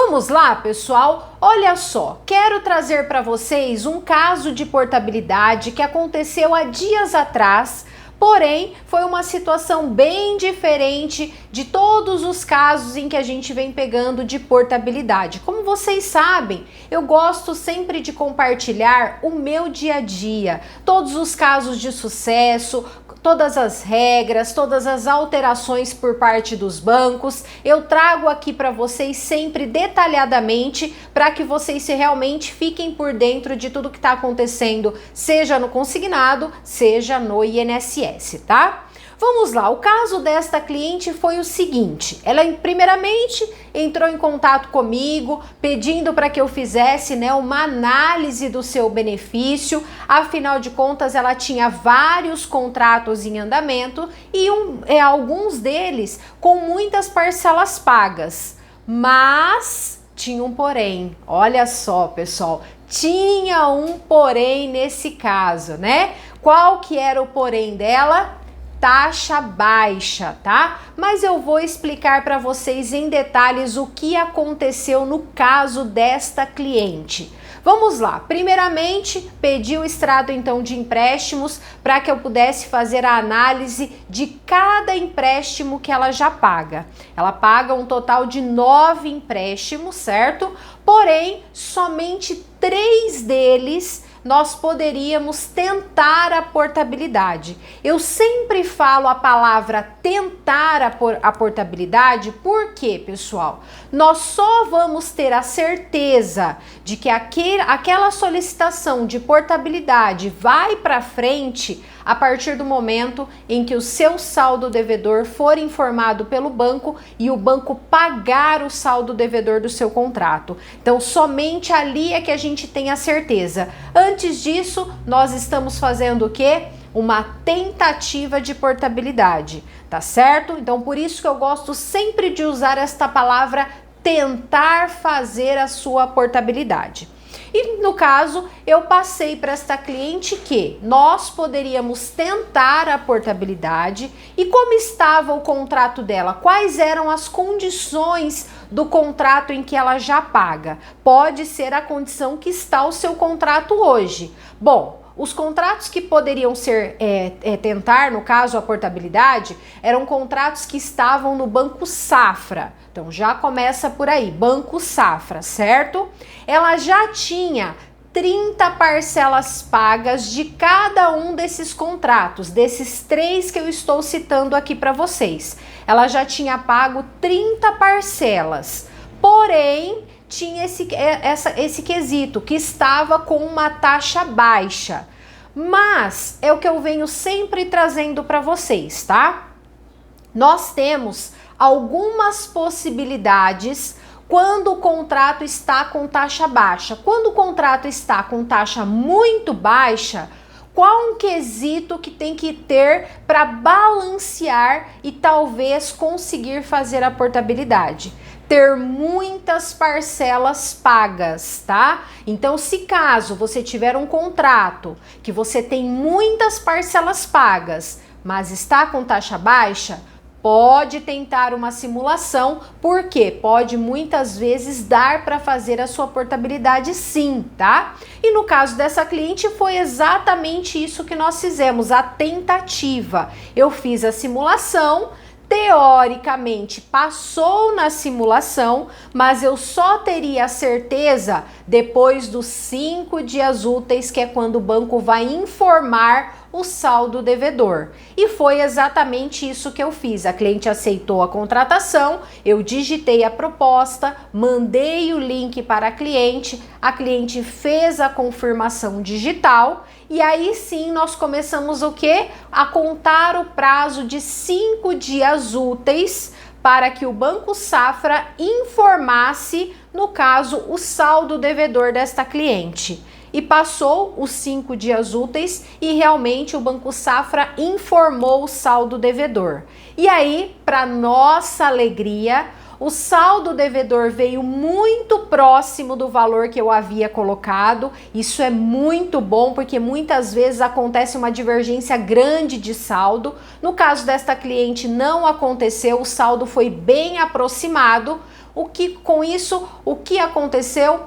Vamos lá, pessoal? Olha só, quero trazer para vocês um caso de portabilidade que aconteceu há dias atrás, porém foi uma situação bem diferente de todos os casos em que a gente vem pegando de portabilidade. Como vocês sabem, eu gosto sempre de compartilhar o meu dia a dia, todos os casos de sucesso, todas as regras, todas as alterações por parte dos bancos, eu trago aqui para vocês sempre detalhadamente para que vocês realmente fiquem por dentro de tudo que está acontecendo, seja no consignado, seja no INSS, tá? Vamos lá, o caso desta cliente foi o seguinte, ela primeiramente entrou em contato comigo pedindo para que eu fizesse uma análise do seu benefício, afinal de contas ela tinha vários contratos em andamento e alguns deles com muitas parcelas pagas, mas tinha um porém, olha só pessoal, tinha um porém nesse caso, né? Qual que era o porém dela? Taxa baixa, tá? Mas eu vou explicar para vocês em detalhes o que aconteceu no caso desta cliente. Vamos lá, primeiramente pedi o extrato então de empréstimos para que eu pudesse fazer a análise de cada empréstimo que ela já paga. Ela paga um total de 9 empréstimos, certo? Porém, somente 3 deles nós poderíamos tentar a portabilidade. Eu sempre falo a palavra tentar a portabilidade, porque, pessoal, nós só vamos ter a certeza de que aquela solicitação de portabilidade vai para frente a partir do momento em que o seu saldo devedor for informado pelo banco e o banco pagar o saldo devedor do seu contrato. Então, somente ali é que a gente tem a certeza. Antes disso, nós estamos fazendo o quê? Uma tentativa de portabilidade, tá certo? Então, por isso que eu gosto sempre de usar esta palavra tentar fazer a sua portabilidade. E no caso, eu passei para esta cliente que nós poderíamos tentar a portabilidade e como estava o contrato dela, quais eram as condições do contrato em que ela já paga. Pode ser a condição que está o seu contrato hoje. Bom, os contratos que poderiam ser tentar, no caso a portabilidade, eram contratos que estavam no Banco Safra. Então já começa por aí, Banco Safra, certo? Ela já tinha 30 parcelas pagas de cada um desses contratos, desses 3 que eu estou citando aqui para vocês. Ela já tinha pago 30 parcelas, porém tinha esse quesito que estava com uma taxa baixa. Mas é o que eu venho sempre trazendo para vocês, tá? Nós temos algumas possibilidades quando o contrato está com taxa baixa. Quando o contrato está com taxa muito baixa, qual um quesito que tem que ter para balancear e talvez conseguir fazer a portabilidade? Ter muitas parcelas pagas, tá? Então, se caso você tiver um contrato que você tem muitas parcelas pagas, mas está com taxa baixa, pode tentar uma simulação, porque pode muitas vezes dar para fazer a sua portabilidade sim, tá? E no caso dessa cliente foi exatamente isso que nós fizemos, a tentativa. Eu fiz a simulação, teoricamente passou na simulação, mas eu só teria a certeza depois dos 5 dias úteis, que é quando o banco vai informar o saldo devedor. E foi exatamente isso que eu fiz. A cliente aceitou a contratação, eu digitei a proposta, mandei o link para a cliente fez a confirmação digital e aí sim nós começamos o quê? A contar o prazo de 5 dias úteis para que o Banco Safra informasse, no caso, o saldo devedor desta cliente. E passou os 5 dias úteis e realmente o Banco Safra informou o saldo devedor. E aí, para nossa alegria, o saldo devedor veio muito próximo do valor que eu havia colocado. Isso é muito bom porque muitas vezes acontece uma divergência grande de saldo. No caso desta cliente não aconteceu, o saldo foi bem aproximado. Com isso, o que aconteceu?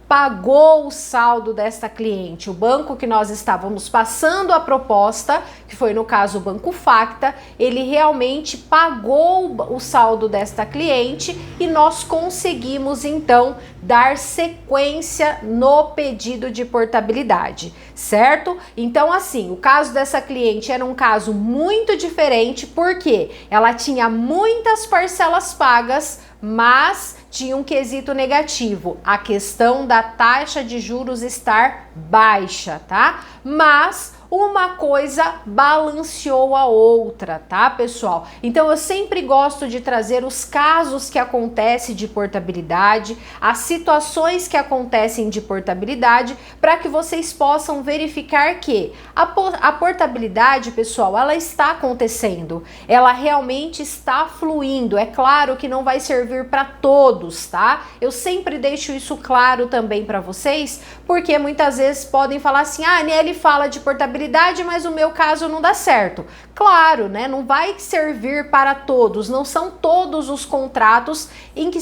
Pagou o saldo desta cliente. O banco que nós estávamos passando a proposta, que foi no caso o Banco Facta, ele realmente pagou o saldo desta cliente e nós conseguimos então dar sequência no pedido de portabilidade, certo? Então assim, o caso dessa cliente era um caso muito diferente porque ela tinha muitas parcelas pagas, mas tinha um quesito negativo, a questão da taxa de juros estar baixa, tá? Mas uma coisa balanceou a outra, tá, pessoal? Então eu sempre gosto de trazer os casos que acontecem de portabilidade, as situações que acontecem de portabilidade, para que vocês possam verificar que a portabilidade, pessoal, ela está acontecendo, ela realmente está fluindo. É claro que não vai servir para todos, tá? Eu sempre deixo isso claro também para vocês, porque muitas vezes podem falar assim: ah, Nelly fala de portabilidade, mas o meu caso não dá certo. Claro, né? Não vai servir para todos, não são todos os contratos em que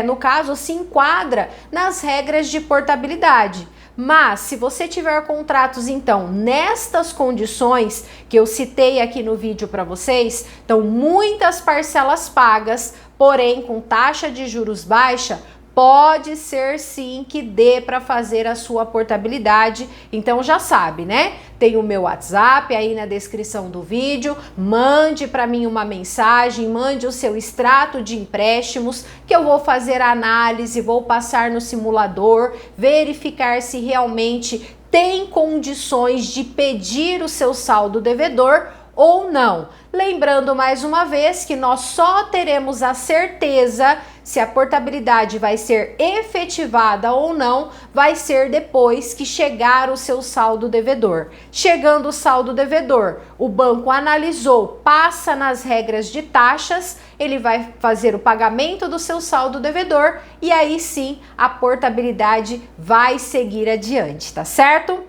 no caso, se enquadra nas regras de portabilidade. Mas se você tiver contratos, então, nestas condições que eu citei aqui no vídeo para vocês, então muitas parcelas pagas, porém com taxa de juros baixa, pode ser sim que dê para fazer a sua portabilidade. Então já sabe, né? Tem o meu WhatsApp aí na descrição do vídeo. Mande para mim uma mensagem, mande o seu extrato de empréstimos, que eu vou fazer a análise, vou passar no simulador, verificar se realmente tem condições de pedir o seu saldo devedor ou não. Lembrando mais uma vez que nós só teremos a certeza se a portabilidade vai ser efetivada ou não, vai ser depois que chegar o seu saldo devedor. Chegando o saldo devedor, o banco analisou, passa nas regras de taxas, ele vai fazer o pagamento do seu saldo devedor e aí sim a portabilidade vai seguir adiante, tá certo?